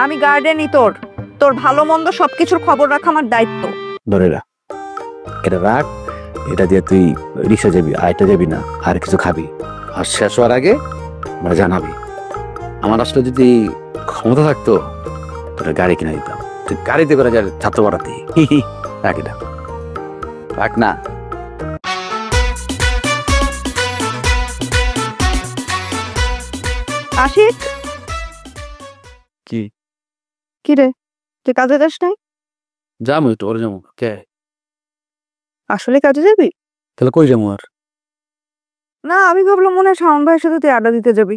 আমি গার্ডেনই তোর তোর ভালো মন্দ সবকিছুর খবর রাখা আমার দায়িত্ব। ধরে রাখ, এটা রাখ, এটা দিয়ে তুই রিক্সা যাবি, আইটা যাবি না, আর কিছু খাবি, আর শেষ হওয়ার আগে আমরা জানাবি। আমার আসলে যদি ক্ষমতা থাকতো তোরা গাড়ি কিনে দিতাম, তুই গাড়িতে করে যা ছাত্র বাড়াতে। রাখ এটা, রাখ না। আশিক, কি কি রে, তুই কাজে যাস নাই? যাবো একটু, ওরে যাবো। কে আসলে কাজে যাবি? তাহলে কই যাবো? আর না, আমি ভাবলাম মনে হয় শাওন ভাইয়ের সাথে তুই আড্ডা দিতে যাবি।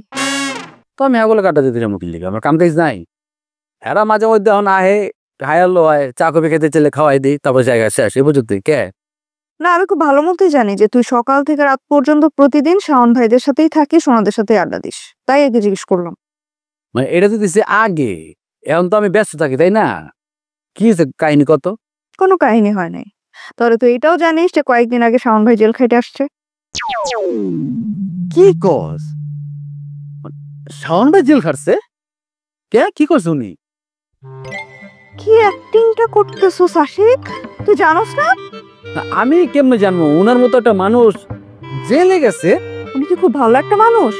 তো আমি এগুলো কাটা দিতে যাবো কিনলে, আমার কাম কাজ নাই। এরা মাঝে মধ্যে এখন আহে, হায়ালো হয়, চা কফি খেতে চলে খাওয়াই দিই, তারপর জায়গায় শেষ। এ বুঝতে কে? না, আমি খুব ভালো মতোই জানি যে তুই সকাল থেকে রাত পর্যন্ত প্রতিদিন শাওন ভাইদের সাথেই থাকিস, ওনাদের সাথে আড্ডা দিস, তাই আগে জিজ্ঞেস করলাম। মানে এটা তো দিচ্ছে আগে, এখন তো আমি ব্যস্ত থাকি, তাই না? কি হয়েছে কাহিনী কত? কোনো কাহিনী হয় নাই। তাহলে তুই এটাও জানিস যে কয়েকদিন আগে শাওন ভাই জেল খাইতে আসছে? কি কস? শাওন ভাই জেল খাটছে? কে কি করছে উনি? কি অ্যাক্টিংটা করতেছস আশিক, তুই জানোস না? আমি কেমনে জানবো উনার মতো একটা মানুষ জেলে গেছে? উনি কি খুব ভালো একটা মানুষ?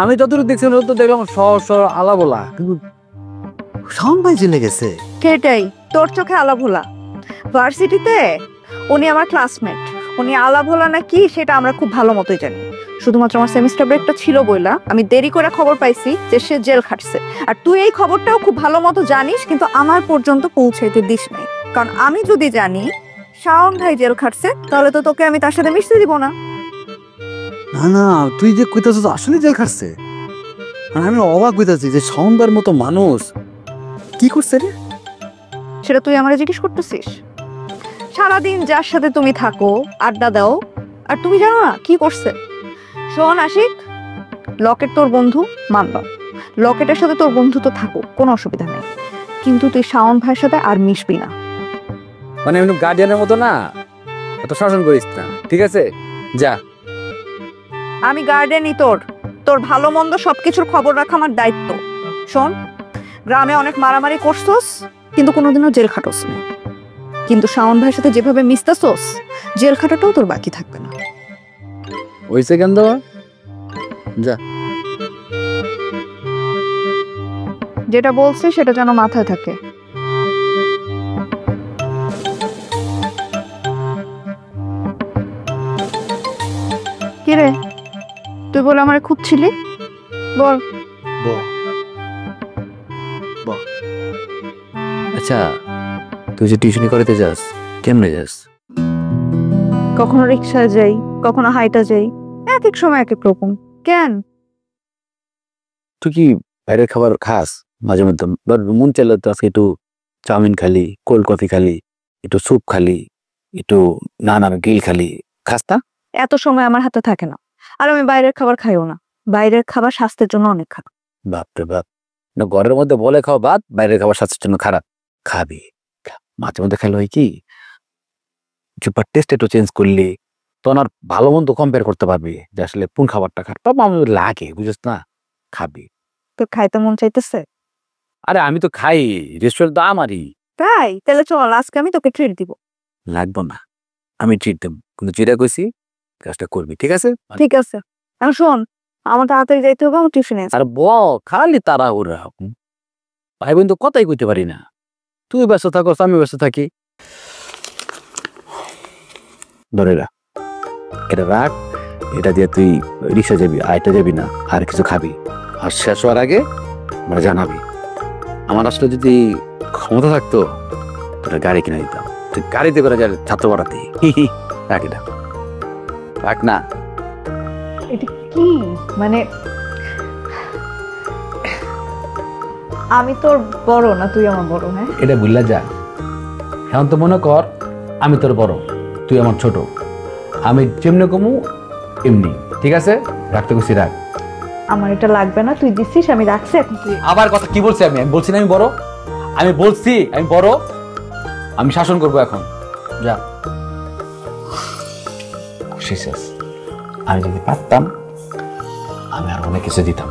আমি যতটুকু দেখছি তো দেখলাম সর সর আলা বলা, কিন্তু শাওন ভাই জেলে গেছে? সেটাই, তোর চোখে আলা ভোলা। ভার্সিটিতে উনি আমার ক্লাসমেট, উনি আলা ভোলা না কি সেটা আমরা খুব ভালো মতোই জানি। শুধুমাত্র আমার সেমিস্টার ব্রেকটা ছিল বইলা আমি দেরি করে খবর পাইছি যে সে জেল খাটছে। আর তুই এই খবরটাও খুব ভালো মতো জানিস, কিন্তু আমার পর্যন্ত পৌঁছাইতে দিস নাই। কারণ আমি যদি জানি শাওন ভাই জেল খাটছে, তাহলে তো তোকে আমি তার সাথে মিশতে দিব না। না না, তুই যে কইতাছিস আসলে জেল খাটছে, আমি অবাক হইতাছি যে শাওন ভাইয়ের মতো মানুষ কি করছে রে? সেটা তুই আমারে জিজ্ঞেস করতেছিস? সারাদিন যার সাথে তুমি থাকো, আড্ডা দাও, আর তুমি জানো না কি করছে? শোন আশিক, লকেট তোর বন্ধু মানলাম, লকেটের সাথে তোর বন্ধু তো থাকো, কোনো অসুবিধা নেই, কিন্তু তুই শাওন ভাইয়ের সাথে আর মিশবি না। মানে আমি গার্ডিয়ানের মতো না, এত শাসন করিস না, ঠিক আছে? যা। আমি গার্ডেনই তোর তোর ভালো মন্দ সবকিছুর খবর রাখা আমার দায়িত্ব। শোন, গ্রামে অনেক মারামারি করছস, কিন্তু কোনোদিনও জেল খাটোস না, কিন্তু শাওন ভাইয়ের সাথে যেভাবে মিশতেছস, জেল খাটাটাও তোর বাকি থাকবে না। ওই সেকেন্ড দেওয়া, যা। যেটা বলছে সেটা যেন মাথায় থাকে। কিরে, তুই বলে আমারে খুঁজছিলি? বল। আচ্ছা, তুই যে টিউশনি করাতে যাস, কেমনে যাস? কখনো রিক্সায় যাই, কখনো হাইটা যাই, এক এক সময় এক এক রকম। কেন? তুই কি বাইরের খাবার খাস মাঝে মধ্যে? মন চাইলে তো আজকে একটু চাউমিন খালি, কোল্ড কফি খালি, একটু স্যুপ খালি, একটু নানার গ্রিল খালি, খাস না? এত সময় আমার হাতে থাকে না, আর আমি বাইরের খাবার খাইও না। বাইরের খাবার স্বাস্থ্যের জন্য অনেক খারাপ। বাপরে বাপ, না ঘরের মধ্যে বলে খাও বাদ, বাইরের খাবার স্বাস্থ্যের জন্য খারাপ। খাবি, মাঝে মধ্যে খেলে হয় কি, টেস্ট একটু চেঞ্জ করলি তখন আর ভালো মন্দ কম্পেয়ার করতে পারবি যে আসলে কোন খাবারটা খারাপ। তবে আমি লাগে, বুঝিস না, খাবি। তোর খাইতে মন চাইতেছে? আরে আমি তো খাই, রেস্টুরেন্ট তো আমারই। তাই তাহলে চল, আজকে আমি তোকে ট্রিট দিব। লাগবো না, আমি ট্রিট দেব, কিন্তু যেটা কইছি কাজটা করবি, ঠিক আছে? ঠিক আছে, এখন শোন, আমার তাড়াতাড়ি যাইতে হবে, আমার টিউশনে আছে। আর খালি তারা ওরা ভাই বোন তো কথাই কইতে পারি না। তুই ব্যস্ত থাকস, আমি ব্যস্ত থাকি। ধরে রাখ, এটা রাখ, এটা দিয়ে তুই রিক্সা যাবি, আইটা যাবি না, আর কিছু খাবি, আর শেষ হওয়ার আগে আমরা জানাবি। আমার আসলে যদি ক্ষমতা থাকতো তোরা গাড়ি কিনে দিতাম, তুই গাড়িতে করে যা ছাত্র বাড়াতে। রাখ এটা, রাখ না। এটা কি মানে, আমি তোর বড় না তুই আমার বড়? হ্যাঁ, এটা বুঝলা যা। এখন তো মনে কর আমি তোর বড়, তুই আমার ছোট, আমি যেমনি কমু এমনি, ঠিক আছে? রাখতে খুশি রাখ। আমার এটা লাগবে না, তুই দিছিস, আমি রাখছি, এখন তুই। আবার কথা কি বলছি? আমি বলছি না আমি বড়, আমি বলছি আমি বড়, আমি শাসন করবো এখন। যা, খুশি শেষ। আমি যদি পারতাম আমি আর অনেক কিছু দিতাম।